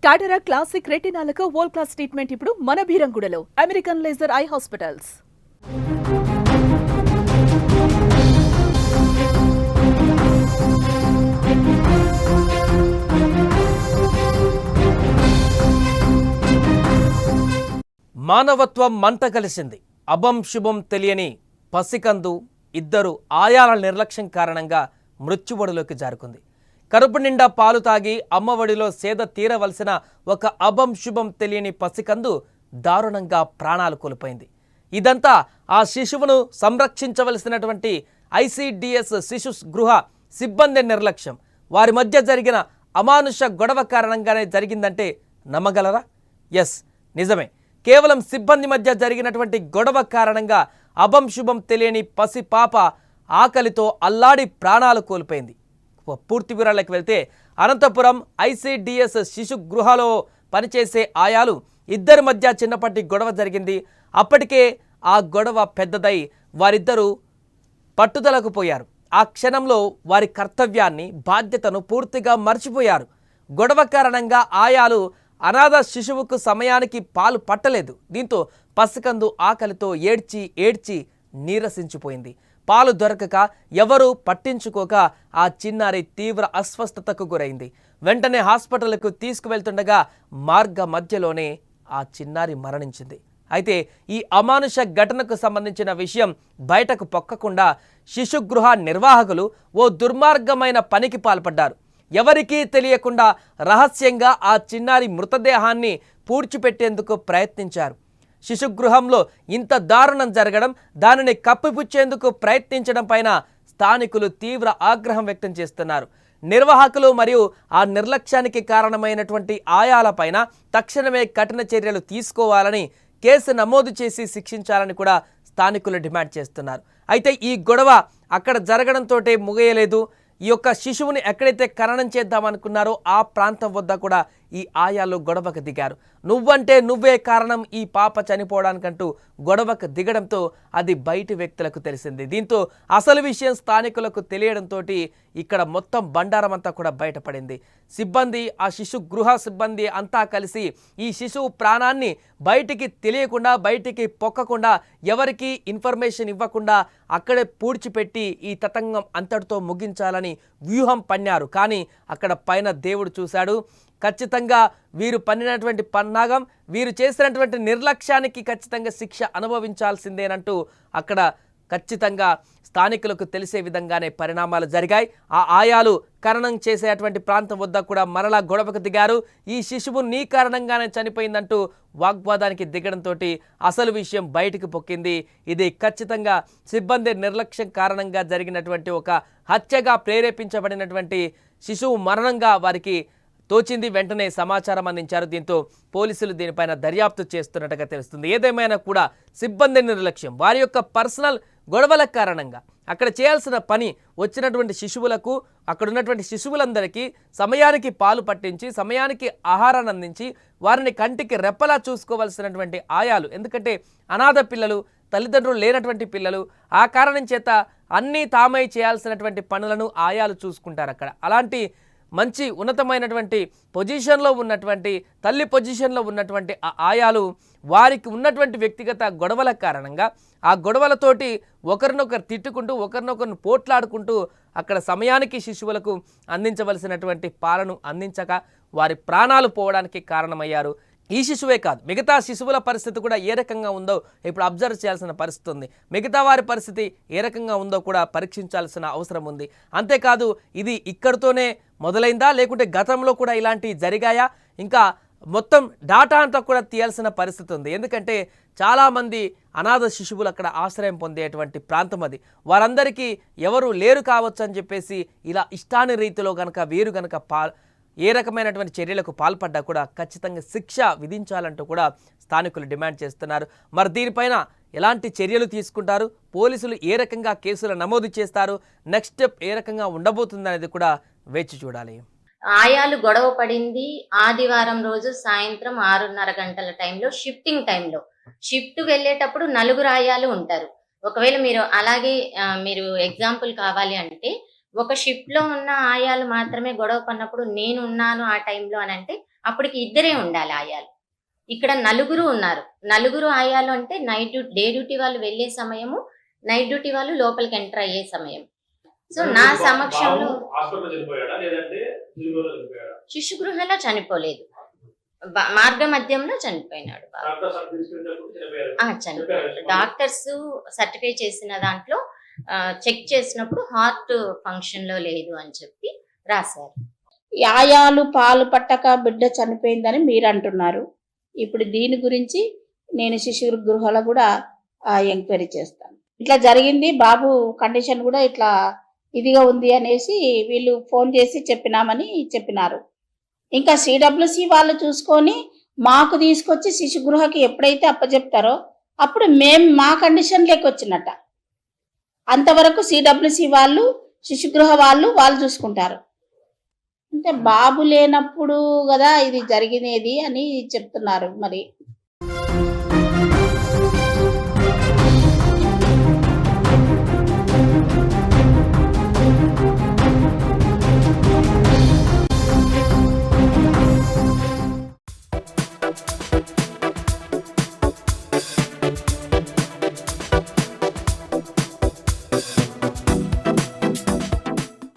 టాటరా classic రెటినాలకు world class treatment ఇప్పుడు మన భీరంగూడలో American laser eye hospitals. మానవత్వం మంట కలిసింది. అభం శుభం తెలియని పసికందు ఇద్దరు ఆయాల నిర్లక్ష్యం కారణంగా మృత్యువడిలోకి జారుకుంది. కడుపు నిండా పాలు తాగి అమ్మఒడిలో సేద తీరవలసిన ఒక అభం శుభం తెలియని పసికందు దారుణంగా ప్రాణాలు కోల్పోయింది. ఇదంతా ఆ శిశువును సంరక్షించవలసినటువంటి ఐసిడిఎస్ శిశు గృహ సిబ్బంది నిర్లక్ష్యం, వారి మధ్య జరిగిన అమానుష గొడవ కారణంగానే జరిగిందంటే నమ్మగలరా? ఎస్, నిజమే. కేవలం సిబ్బంది మధ్య జరిగినటువంటి గొడవ కారణంగా అభం శుభం తెలియని పసి పాప ఆకలితో అల్లాడి ప్రాణాలు కోల్పోయింది. పూర్తి వివరాలకు వెళ్తే, అనంతపురం ఐసిడిఎస్ శిశు గృహలో పనిచేసే ఆయాలు ఇద్దరి మధ్య చిన్నపాటి గొడవ జరిగింది. అప్పటికే ఆ గొడవ పెద్దదై వారిద్దరూ పట్టుదలకు పోయారు. ఆ క్షణంలో వారి కర్తవ్యాన్ని, బాధ్యతను పూర్తిగా మర్చిపోయారు. గొడవ కారణంగా ఆయాలు అనాథ శిశువుకు సమయానికి పాలు పట్టలేదు. దీంతో పసికందు ఆకలితో ఏడ్చి ఏడ్చి నీరసించిపోయింది. పాలు దొరకక ఎవరూ పట్టించుకోక ఆ చిన్నారి తీవ్ర అస్వస్థతకు గురైంది. వెంటనే హాస్పిటల్కు తీసుకువెళ్తుండగా మార్గ మధ్యలోనే ఆ చిన్నారి మరణించింది. అయితే ఈ అమానుష ఘటనకు సంబంధించిన విషయం బయటకు పొక్కకుండా శిశుగృహ నిర్వాహకులు ఓ దుర్మార్గమైన పనికి పాల్పడ్డారు. ఎవరికీ తెలియకుండా రహస్యంగా ఆ చిన్నారి మృతదేహాన్ని పూడ్చిపెట్టేందుకు ప్రయత్నించారు. శిశుగృహంలో ఇంత దారుణం జరగడం, దానిని కప్పిపుచ్చేందుకు ప్రయత్నించడం పైన స్థానికులు తీవ్ర ఆగ్రహం వ్యక్తం చేస్తున్నారు. నిర్వాహకులు మరియు ఆ నిర్లక్ష్యానికి కారణమైనటువంటి ఆయాలపైన తక్షణమే కఠిన చర్యలు తీసుకోవాలని, కేసు నమోదు చేసి శిక్షించాలని కూడా స్థానికులు డిమాండ్ చేస్తున్నారు. అయితే ఈ గొడవ అక్కడ జరగడంతో ముగియలేదు. ఈ యొక్క శిశువుని ఎక్కడైతే ఖననం చేద్దామనుకున్నారో ఆ ప్రాంతం వద్ద కూడా ఈ ఆయాలు గొడవకు దిగారు. నువ్వంటే నువ్వే కారణం ఈ పాప చనిపోవడానికంటూ గొడవకు దిగడంతో అది బయటి వ్యక్తులకు తెలిసింది. దీంతో అసలు విషయం స్థానికులకు తెలియడంతో ఇక్కడ మొత్తం బండారం అంతా కూడా బయటపడింది. సిబ్బంది, ఆ శిశు గృహ సిబ్బంది అంతా కలిసి ఈ శిశువు ప్రాణాన్ని బయటికి తెలియకుండా, బయటికి పొక్కకుండా, ఎవరికి ఇన్ఫర్మేషన్ ఇవ్వకుండా అక్కడే పూడ్చిపెట్టి ఈ తతంగం అంతటితో ముగించాలని వ్యూహం పన్నారు. కానీ అక్కడ పైన దేవుడు చూశాడు. ఖచ్చితంగా వీరు పన్నినటువంటి పన్నాగం, వీరు చేసినటువంటి నిర్లక్ష్యానికి ఖచ్చితంగా శిక్ష అనుభవించాల్సిందేనంటూ అక్కడ ఖచ్చితంగా స్థానికులకు తెలిసే విధంగానే పరిణామాలు జరిగాయి. ఆ ఆయాలు ఖననం చేసేటువంటి ప్రాంతం వద్ద కూడా మరలా గొడవకు దిగారు. ఈ శిశువు నీ కారణంగానే చనిపోయిందంటూ వాగ్వాదానికి దిగడంతో అసలు విషయం బయటకు పొక్కింది. ఇది ఖచ్చితంగా సిబ్బంది నిర్లక్ష్యం కారణంగా జరిగినటువంటి ఒక హత్యగా ప్రేరేపించబడినటువంటి శిశువు మరణంగా వారికి తోచింది. వెంటనే సమాచారం అందించారు. దీంతో పోలీసులు దీనిపైన దర్యాప్తు చేస్తున్నట్టుగా తెలుస్తుంది. ఏదేమైనా కూడా సిబ్బంది నిర్లక్ష్యం, వారి యొక్క పర్సనల్ గొడవల కారణంగా అక్కడ చేయాల్సిన పని వచ్చినటువంటి శిశువులకు, అక్కడ ఉన్నటువంటి శిశువులందరికీ సమయానికి పాలు పట్టించి, సమయానికి ఆహారాన్ని అందించి, వారిని కంటికి రెప్పలా చూసుకోవాల్సినటువంటి ఆయాలు, ఎందుకంటే అనాథ పిల్లలు, తల్లిదండ్రులు లేనటువంటి పిల్లలు, ఆ కారణం చేత అన్నీ తామై చేయాల్సినటువంటి పనులను ఆయాలు చూసుకుంటారు. అక్కడ అలాంటి మంచి ఉన్నతమైనటువంటి పొజిషన్లో ఉన్నటువంటి తల్లి పొజిషన్లో ఉన్నటువంటి ఆ ఆయాలు వారికి ఉన్నటువంటి వ్యక్తిగత గొడవల కారణంగా ఆ గొడవలతోటి ఒకరినొకరు తిట్టుకుంటూ, ఒకరినొకరిని పోట్లాడుకుంటూ అక్కడ సమయానికి శిశువులకు అందించవలసినటువంటి పాలను అందించక వారి ప్రాణాలు పోవడానికి కారణమయ్యారు. ఈ శిశువే కాదు, మిగతా శిశువుల పరిస్థితి కూడా ఏ రకంగా ఉందో ఇప్పుడు అబ్జర్వ్ చేయాల్సిన పరిస్థితి ఉంది. మిగతా వారి పరిస్థితి ఏ రకంగా ఉందో కూడా పరీక్షించాల్సిన అవసరం ఉంది. అంతేకాదు, ఇది ఇక్కడితోనే మొదలైందా, లేకుంటే గతంలో కూడా ఇలాంటివి జరిగాయా, ఇంకా మొత్తం డాటా అంతా కూడా తీయాల్సిన పరిస్థితి ఉంది. ఎందుకంటే చాలామంది అనాథ శిశువులు అక్కడ ఆశ్రయం పొందేటువంటి ప్రాంతం అది. వారందరికీ ఎవరు లేరు కావచ్చు అని చెప్పేసి ఇలా ఇష్టాని రీతిలో కనుక వీరు కనుక ఏ రకమైనటువంటి చర్యలకు పాల్పడ్డా కూడా ఖచ్చితంగా శిక్ష విధించాలంటూ కూడా స్థానికులు డిమాండ్ చేస్తున్నారు. మరి దీనిపైన ఎలాంటి చర్యలు తీసుకుంటారు, పోలీసులు ఏ రకంగా కేసులు నమోదు చేస్తారు, నెక్స్ట్ స్టెప్ ఏ రకంగా ఉండబోతుంది అనేది కూడా వేచి చూడాలి. ఆయాలు గొడవ పడింది ఆదివారం రోజు సాయంత్రం 6:30 గంటల టైంలో, షిఫ్టింగ్ టైంలో. షిఫ్ట్ వెళ్ళేటప్పుడు 4 ఆయాలు ఉంటారు. ఒకవేళ మీరు అలాగే మీరు ఎగ్జాంపుల్ కావాలి అంటే ఒక షిఫ్ట్ లో ఉన్న ఆయాలు మాత్రమే గొడవ పడినప్పుడు నేను ఉన్నాను ఆ టైంలో అని అంటే అప్పటికి ఇద్దరే ఉండాలి ఆయాలు. ఇక్కడ నలుగురు ఉన్నారు. నలుగురు ఆయాలు అంటే డే డ్యూటీ వాళ్ళు వెళ్ళే సమయము, నైట్ డ్యూటీ వాళ్ళు లోపలికి ఎంటర్ అయ్యే సమయం. సో నా సమక్షంలో శిశు గృహంలో చనిపోలేదు, మార్గ మధ్యంలో చనిపోయినాడు బాబు. చనిపోయాడు. డాక్టర్స్ సర్టిఫై చేసిన దాంట్లో చెక్ చేసినప్పుడు హార్ట్ ఫంక్షన్ లో లేదు అని చెప్పి రాశారు. ఆయాలు పాలు పట్టక బిడ్డ చనిపోయిందని మీరు అంటున్నారు. ఇప్పుడు దీని గురించి నేను శిశు గృహలో కూడా ఎంక్వైరీ చేస్తాను. ఇట్లా జరిగింది, బాబు కండిషన్ కూడా ఇట్లా ఇదిగా ఉంది అనేసి వీళ్ళు ఫోన్ చేసి చెప్పినామని చెప్పినారు. ఇంకా సిడబ్ల్యూసి వాళ్ళు చూసుకొని మాకు తీసుకొచ్చి శిశు గృహకి ఎప్పుడైతే అప్పచెప్తారో అప్పుడు మా కండిషన్ లేకొచ్చినట్ట. అంతవరకు సిడబ్ల్యూసి వాళ్ళు శిశుగృహ వాళ్ళు చూసుకుంటారు. అంటే బాబు లేనప్పుడు కదా ఇది జరిగినది అని చెప్తున్నారు. మరి